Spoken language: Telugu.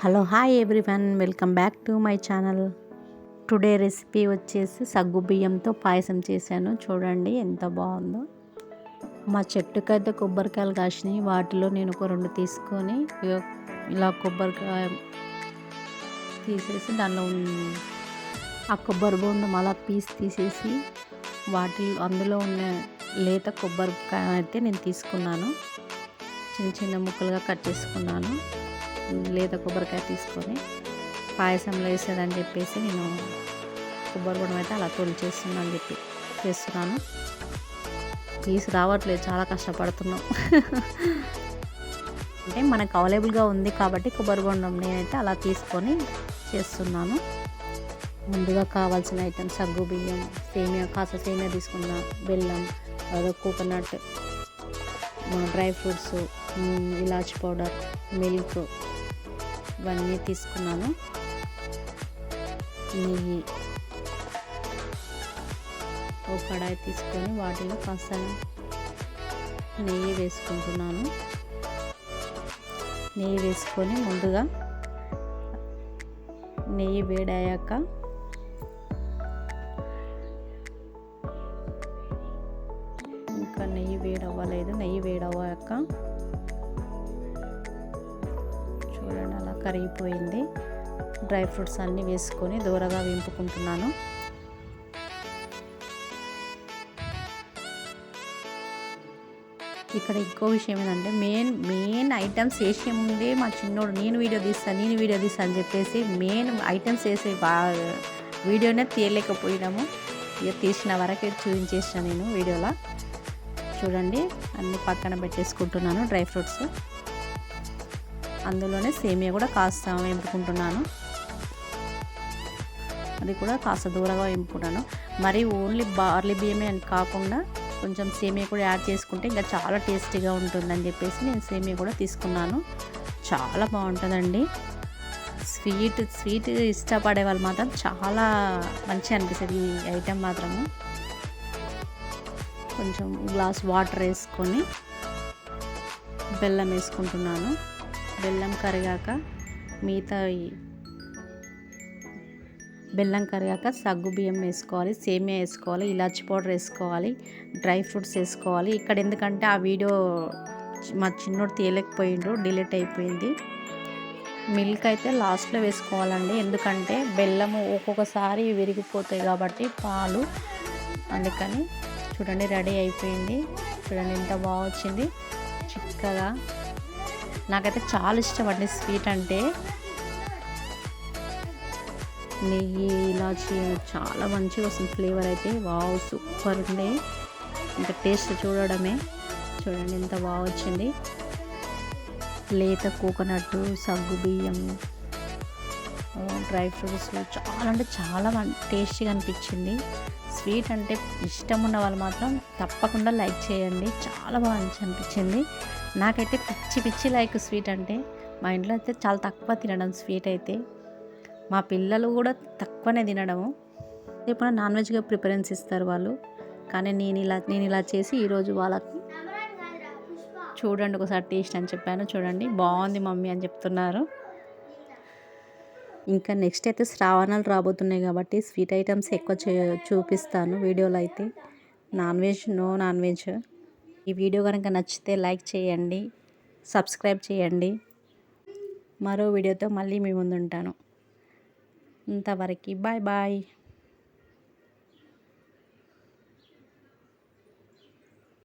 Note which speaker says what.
Speaker 1: Hello hi everyone, welcome back to my channel. Today recipe వచ్చేసి సగ్గు బియ్యంతో పాయసం చేశాను. చూడండి ఎంత బాగుందో. మా చెట్టుకైతే కొబ్బరికాయలు కాసినాయి. వాటిలో నేను ఒక 2 తీసుకొని ఇలా కొబ్బరికాయ తీసేసి దానిలో ఆ కొబ్బరి బొండం అలా పీస్ తీసేసి అందులో ఉన్న లేత కొబ్బరికాయ అయితే నేను తీసుకున్నాను. చిన్న చిన్న ముక్కలుగా కట్ చేసుకున్నాను. లేత కొబ్బరికాయ తీసుకొని పాయసంలో వేసేదని చెప్పేసి నేను కొబ్బరి బొండం అయితే అలా చేస్తున్నాను పీస్ రావట్లేదు, చాలా కష్టపడుతున్నాం. అంటే మనకు అవైలబుల్గా ఉంది కాబట్టి కొబ్బరి బొండం నేనైతే అలా తీసుకొని చేస్తున్నాను. ముందుగా కావాల్సిన ఐటమ్స్ సగ్గు బియ్యం, సేమియా తీసుకున్న, బెల్లం, కోకోనట్, డ్రై ఫ్రూట్స్, ఇలాచి పౌడర్, మిల్క్ ఇవన్నీ తీసుకున్నాను. నెయ్యి ఒక కడాయి తీసుకొని వాటిలో కాస్త నెయ్యి వేసుకుంటున్నాను. నెయ్యి వేసుకొని ముందుగా నెయ్యి వేడయ్యాక ఇంకా నెయ్యి వేడవ్వలేదు. నెయ్యి వేడవ్వాక చూడండి అలా కరిగిపోయింది. డ్రై ఫ్రూట్స్ అన్నీ వేసుకొని దూరగా వేపుకుంటున్నాను. ఇక్కడ ఇంకో విషయం ఏంటంటే మెయిన్ ఐటమ్స్ వేసే ముందే మా చిన్నోడు నేను వీడియో తీస్తా అని చెప్పేసి మెయిన్ ఐటమ్స్ వేసే వీడియోనే తీయలేకపోయినాము. ఇక తీసిన వరకే చూపించేసిన నేను వీడియోలో. చూడండి అన్నీ పక్కన పెట్టేసుకుంటున్నాను. డ్రై ఫ్రూట్స్ అందులోనే సేమియా కూడా కాస్త వేపుకుంటున్నాను. అది కూడా కాస్త దూరంగా వేపుకుంటాను. మరి ఓన్లీ బార్లీ బియ్యమే అని కాకుండా కొంచెం సేమియా కూడా యాడ్ చేసుకుంటే ఇంకా చాలా టేస్టీగా ఉంటుందని చెప్పేసి నేను సేమియా కూడా తీసుకున్నాను. చాలా బాగుంటుందండి. స్వీట్ ఇష్టపడే వాళ్ళు మాత్రం చాలా మంచిగా అనిపిస్తుంది ఈ ఐటెం మాత్రము. కొంచెం గ్లాస్ వాటర్ వేసుకొని బెల్లం వేసుకుంటున్నాను. బెల్లం కరిగాక సగ్గు బియ్యం వేసుకోవాలి, సేమియా వేసుకోవాలి, ఇలాచి పౌడర్ వేసుకోవాలి, డ్రై ఫ్రూట్స్ వేసుకోవాలి. ఇక్కడ ఎందుకంటే ఆ వీడియో మా చిన్నోడు తీయలేకపోయిండు, డిలీట్ అయిపోయింది. మిల్క్ అయితే లాస్ట్లో వేసుకోవాలండి, ఎందుకంటే బెల్లము ఒక్కొక్కసారి విరిగిపోతాయి కాబట్టి పాలు. అందుకని చూడండి రెడీ అయిపోయింది. చూడండి ఎంత బాగా వచ్చింది చిక్కగా. నాకైతే చాలా ఇష్టం అండి స్వీట్ అంటే. నెయ్యి, ఇలాచి చాలా మంచిగా వస్తుంది ఫ్లేవర్ అయితే. వావ్ సూపర్ ఉంది. ఇంకా టేస్ట్ చూడడమే. చూడండి ఎంత బాగా వచ్చింది. లేత కోకోనట్, సగ్గు బియ్యం, డ్రై ఫ్రూట్స్ చాలా టేస్టీగా అనిపించింది. స్వీట్ అంటే ఇష్టం ఉన్న వాళ్ళు మాత్రం తప్పకుండా లైక్ చేయండి. చాలా బాగా అనిపించింది. నాకైతే పిచ్చి లైక్ స్వీట్ అంటే. మా ఇంట్లో అయితే చాలా తక్కువ తినడం స్వీట్ అయితే. మా పిల్లలు కూడా తక్కువనే తినడము. ఎప్పుడైనా నాన్ వెజ్గా ప్రిఫరెన్స్ ఇస్తారు వాళ్ళు. కానీ నేను ఇలా చేసి ఈరోజు వాళ్ళకి చూడండి ఒకసారి టేస్ట్ అని చెప్పాను. చూడండి బాగుంది మమ్మీ అని చెప్తున్నారు. ఇంకా నెక్స్ట్ అయితే శ్రావణాలు రాబోతున్నాయి కాబట్టి స్వీట్ ఐటమ్స్ ఎక్కువ చూపిస్తాను వీడియోలో అయితే. Non veg. ఈ వీడియో కనుక నచ్చితే లైక్ చేయండి, సబ్స్క్రైబ్ చేయండి. మరో వీడియోతో మళ్ళీ మీ ముందు ఉంటాను. ఇంతవరకు బాయ్.